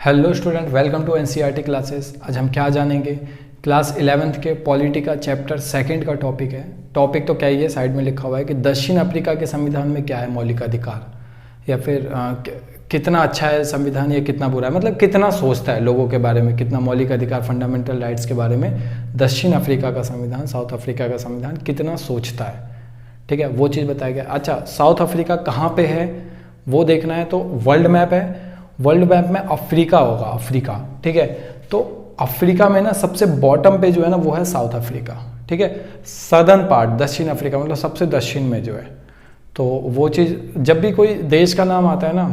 Hello student, welcome to NCERT classes. आज हम क्या जानेंगे? क्लास 11th के पॉलिटी का चैप्टर 2 का टॉपिक है। टॉपिक तो क्या ही है, साइड में लिखा हुआ है कि दक्षिण अफ्रीका के संविधान में क्या है मौलिक अधिकार, या फिर कितना अच्छा है संविधान या कितना बुरा है, मतलब कितना सोचता है लोगों के बारे में, कितना मौलिक अधिकार फंडामेंटल राइट्स के बारे में दक्षिण अफ्रीका का संविधान, साउथ अफ्रीका का संविधान कितना सोचता है। ठीक है, वो चीज़ बताया गया। अच्छा, साउथ अफ्रीका कहाँ पे है वो देखना है तो वर्ल्ड मैप है। वर्ल्ड मैप में अफ्रीका होगा, अफ्रीका। ठीक है, तो अफ्रीका में ना सबसे बॉटम पे जो है ना वो है साउथ अफ्रीका। ठीक है, सदर्न पार्ट दक्षिण अफ्रीका मतलब सबसे दक्षिण में जो है। तो वो चीज़ जब भी कोई देश का नाम आता है ना,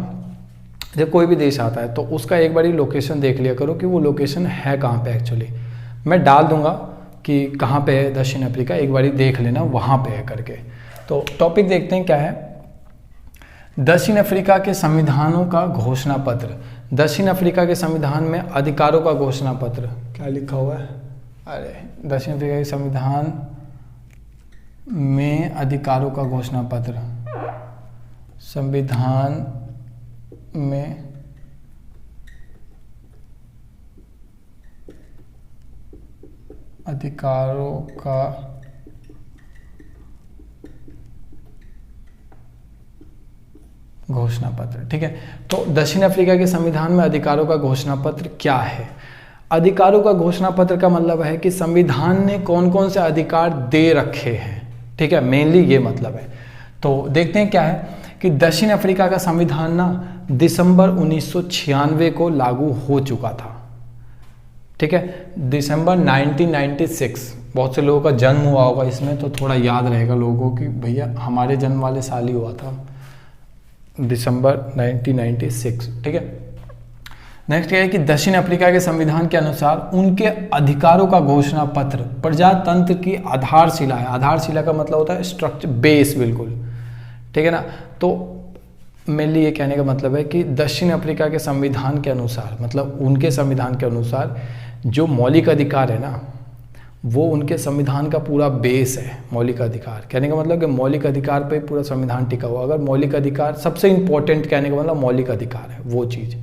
जब कोई भी देश आता है तो उसका एक बारी लोकेशन देख लिया करो कि वो लोकेशन है कहाँ पे एक्चुअली। मैं डाल दूंगा कि कहाँ पे है दक्षिण अफ्रीका, एक बारी देख लेना वहाँ पे है करके। तो टॉपिक देखते हैं क्या है। दक्षिण अफ्रीका के संविधानों का घोषणा पत्र। दक्षिण अफ्रीका के संविधान में अधिकारों का घोषणा पत्र क्या लिखा हुआ है? अरे, दक्षिण अफ्रीका के संविधान में अधिकारों का घोषणा पत्र, संविधान में अधिकारों का घोषणा पत्र। ठीक है, तो दक्षिण अफ्रीका के संविधान में अधिकारों का घोषणा पत्र क्या है? अधिकारों का घोषणा पत्र का मतलब है कि संविधान ने कौन कौन से अधिकार दे रखे हैं। ठीक है, मेनली ये मतलब है। तो देखते हैं क्या है कि दक्षिण अफ्रीका का संविधान ना दिसंबर 1996 को लागू हो चुका था। ठीक है, दिसंबर 1996। बहुत से लोगों का जन्म हुआ होगा इसमें, तो थोड़ा याद रहेगा लोगों को कि भैया हमारे जन्म वाले साल ही हुआ था, दिसंबर 1996। ठीक है, नेक्स्ट क्या है कि दक्षिण अफ्रीका के संविधान के अनुसार उनके अधिकारों का घोषणा पत्र प्रजातंत्र की आधारशिला है। आधारशिला का मतलब होता है स्ट्रक्चर, बेस, बिल्कुल। ठीक है ना, तो मेनली ये कहने का मतलब है कि दक्षिण अफ्रीका के संविधान के अनुसार, मतलब उनके संविधान के अनुसार जो मौलिक अधिकार है ना वो उनके संविधान का पूरा बेस है। मौलिक अधिकार कहने का मतलब कि मौलिक अधिकार पे पूरा संविधान टिका हुआ। अगर मौलिक अधिकार सबसे इंपॉर्टेंट, कहने का मतलब मौलिक अधिकार है वो चीज़,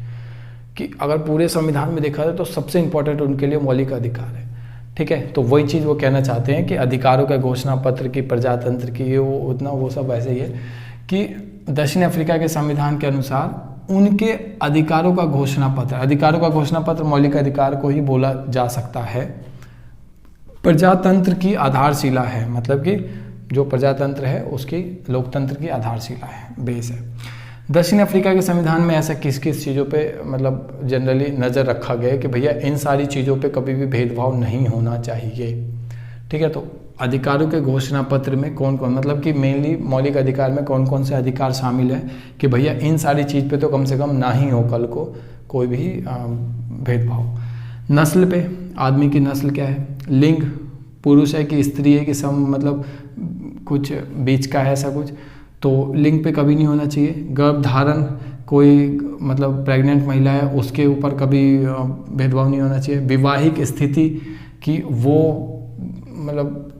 कि अगर पूरे संविधान में देखा जाए तो सबसे इंपॉर्टेंट उनके लिए मौलिक अधिकार है। ठीक है, तो वही चीज़ वो कहना चाहते हैं कि अधिकारों का घोषणा पत्र की, प्रजातंत्र की, वो उतना वो सब ऐसे ही है कि दक्षिण अफ्रीका के संविधान के अनुसार उनके अधिकारों का घोषणा पत्र, अधिकारों का घोषणा पत्र मौलिक अधिकार को ही बोला जा सकता है। प्रजातंत्र की आधारशिला है, मतलब कि जो प्रजातंत्र है उसकी लोकतंत्र की आधारशिला है, बेस है। दक्षिण अफ्रीका के संविधान में ऐसा किस किस चीज़ों पे मतलब जनरली नज़र रखा गया है कि भैया इन सारी चीज़ों पे कभी भी भेदभाव नहीं होना चाहिए। ठीक है, तो अधिकारों के घोषणा पत्र में कौन कौन, मतलब कि मेनली मौलिक अधिकार में कौन कौन से अधिकार शामिल है कि भैया इन सारी चीज़ पे तो कम से कम ना ही हो कल को कोई भी भेदभाव। नस्ल पे, आदमी की नस्ल क्या है। लिंग, पुरुष है कि स्त्री है कि सम, मतलब कुछ बीच का है ऐसा कुछ, तो लिंग पे कभी नहीं होना चाहिए। गर्भधारण, कोई मतलब प्रेग्नेंट महिला है उसके ऊपर कभी भेदभाव नहीं होना चाहिए। विवाहिक स्थिति कि वो मतलब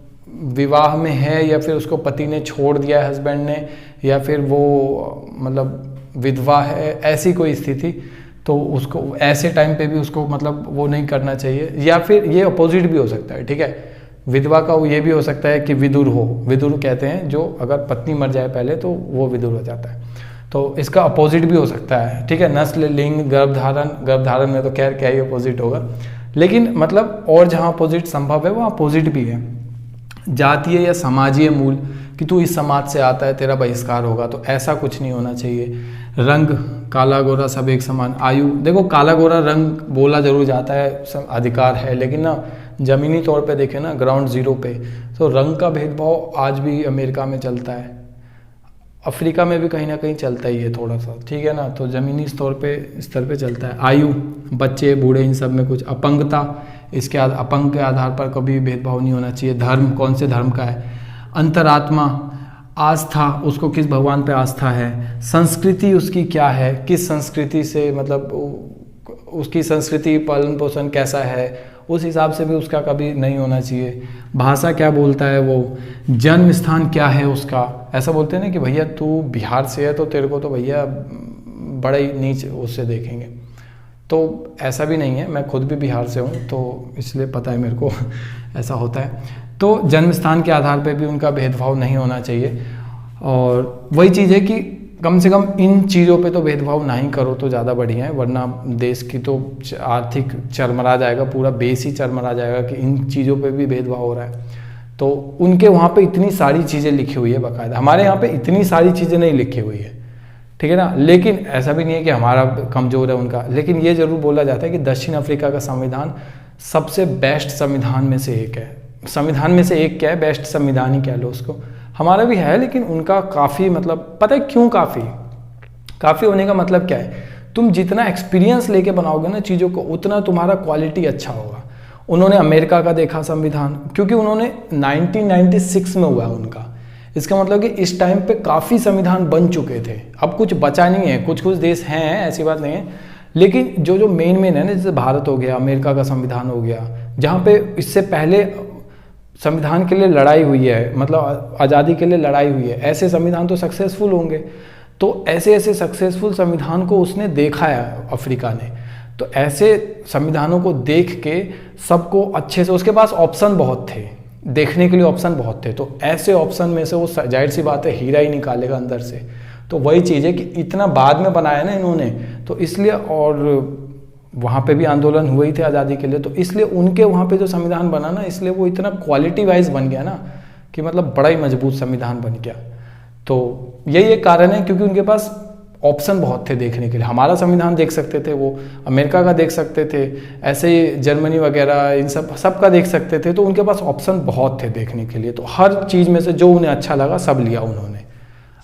विवाह में है या फिर उसको पति ने छोड़ दिया है, हस्बैंड ने, या फिर वो मतलब विधवा है, ऐसी कोई स्थिति, तो उसको ऐसे टाइम पे भी उसको मतलब वो नहीं करना चाहिए। या फिर ये अपोजिट भी हो सकता है। ठीक है, विधवा का ये भी हो सकता है कि विदुर हो। विदुर कहते हैं जो अगर पत्नी मर जाए पहले तो वो विदुर हो जाता है, तो इसका अपोजिट भी हो सकता है। ठीक है, नस्ल, लिंग, गर्भधारण, गर्भधारण में तो खैर क्या ही अपोजिट होगा, लेकिन मतलब और जहाँ अपोजिट संभव है वहाँ अपोजिट भी है। जातीय या समाजीय मूल कि तू इस समाज से आता है तेरा बहिष्कार होगा, तो ऐसा कुछ नहीं होना चाहिए। रंग, काला गोरा सब एक समान। आयु, देखो काला गोरा रंग बोला जरूर जाता है, सब अधिकार है, लेकिन ना ज़मीनी तौर पे देखें ना, ग्राउंड जीरो पे, तो रंग का भेदभाव आज भी अमेरिका में चलता है, अफ्रीका में भी कहीं ना कहीं चलता ही है थोड़ा सा। ठीक है ना, तो ज़मीनी स्तर पे चलता है। आयु, बच्चे, बूढ़े, इन सब में कुछ। अपंगता, इसके अपंग के आधार पर कभी भेदभाव नहीं होना चाहिए। धर्म, कौन से धर्म का है। अंतरात्मा, आस्था, उसको किस भगवान पे आस्था है। संस्कृति उसकी क्या है, किस संस्कृति से मतलब उसकी संस्कृति, पालन पोषण कैसा है, उस हिसाब से भी उसका कभी नहीं होना चाहिए। भाषा क्या बोलता है वो। जन्म स्थान क्या है उसका। ऐसा बोलते हैं ना कि भैया तू बिहार से है तो तेरे को तो भैया बड़ा ही नीच उससे देखेंगे। तो ऐसा भी नहीं है, मैं खुद भी बिहार से हूँ तो इसलिए पता है मेरे को ऐसा होता है। तो जन्म स्थान के आधार पर भी उनका भेदभाव नहीं होना चाहिए। और वही चीज़ है कि कम से कम इन चीज़ों पे तो भेदभाव नहीं करो तो ज़्यादा बढ़िया है, वरना देश की तो आर्थिक चरमरा जाएगा, पूरा बेस ही चरमरा जाएगा कि इन चीज़ों पे भी भेदभाव हो रहा है। तो उनके वहाँ पे इतनी सारी चीज़ें लिखी हुई है बाकायदा, हमारे यहाँ पे इतनी सारी चीज़ें नहीं लिखी हुई है, ठीक है ना। लेकिन ऐसा भी नहीं है कि हमारा कमज़ोर है उनका, लेकिन ये ज़रूर बोला जाता है कि दक्षिण अफ्रीका का संविधान सबसे बेस्ट संविधान में से एक है। संविधान में से एक क्या है, बेस्ट संविधान ही कह लो उसको। हमारा भी है, लेकिन उनका काफ़ी, मतलब पता है क्यों काफ़ी होने का मतलब क्या है, तुम जितना एक्सपीरियंस लेके बनाओगे ना चीज़ों को, उतना तुम्हारा क्वालिटी अच्छा होगा। उन्होंने अमेरिका का देखा संविधान, क्योंकि उन्होंने 1996 में हुआ है उनका, इसका मतलब कि इस टाइम पे काफ़ी संविधान बन चुके थे। अब कुछ बचा नहीं है, कुछ देश हैं, ऐसी बात नहीं है, लेकिन जो मेन है ना, जैसे भारत हो गया, अमेरिका का संविधान हो गया, जहाँ पे इससे पहले संविधान के लिए लड़ाई हुई है, मतलब आज़ादी के लिए लड़ाई हुई है, ऐसे संविधान तो सक्सेसफुल होंगे। तो ऐसे सक्सेसफुल संविधान को उसने देखा है अफ्रीका ने, तो ऐसे संविधानों को देख के सबको अच्छे से, उसके पास ऑप्शन बहुत थे, देखने के लिए ऑप्शन बहुत थे, तो ऐसे ऑप्शन में से वो जाहिर सी बात है हीरा ही निकालेगा अंदर से। तो वही चीज़ है कि इतना बाद में बनाया ना इन्होंने, तो इसलिए, और वहाँ पे भी आंदोलन हुए ही थे आज़ादी के लिए, तो इसलिए उनके वहाँ पे जो संविधान बना ना, इसलिए वो इतना क्वालिटी वाइज बन गया ना कि मतलब बड़ा ही मजबूत संविधान बन गया। तो यही एक कारण है, क्योंकि उनके पास ऑप्शन बहुत थे देखने के लिए। हमारा संविधान देख सकते थे, वो अमेरिका का देख सकते थे, ऐसे ही जर्मनी वगैरह इन सब का देख सकते थे, तो उनके पास ऑप्शन बहुत थे देखने के लिए। तो हर चीज़ में से जो उन्हें अच्छा लगा सब लिया उन्होंने।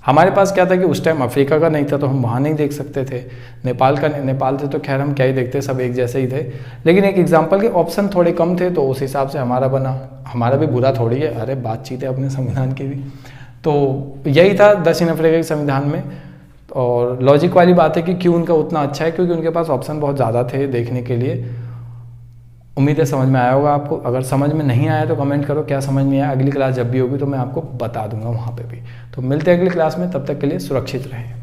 हमारे पास क्या था कि उस टाइम अफ्रीका का नहीं था, तो हम वहाँ नहीं देख सकते थे। नेपाल थे तो खैर हम क्या ही देखते, सब एक जैसे ही थे, लेकिन एक एग्जाम्पल के ऑप्शन थोड़े कम थे, तो उस हिसाब से हमारा बना। हमारा भी बुरा थोड़ी है, अरे बातचीत है अपने संविधान की भी। तो यही था दक्षिण अफ्रीका के संविधान में। और लॉजिक वाली बात है कि क्यों उनका उतना अच्छा है, क्योंकि उनके पास ऑप्शन बहुत ज़्यादा थे देखने के लिए। उम्मीद है समझ में आया होगा आपको। अगर समझ में नहीं आया तो कमेंट करो क्या समझ में आया। अगली क्लास जब भी होगी तो मैं आपको बता दूंगा वहाँ पे भी। तो मिलते हैं अगली क्लास में, तब तक के लिए सुरक्षित रहें।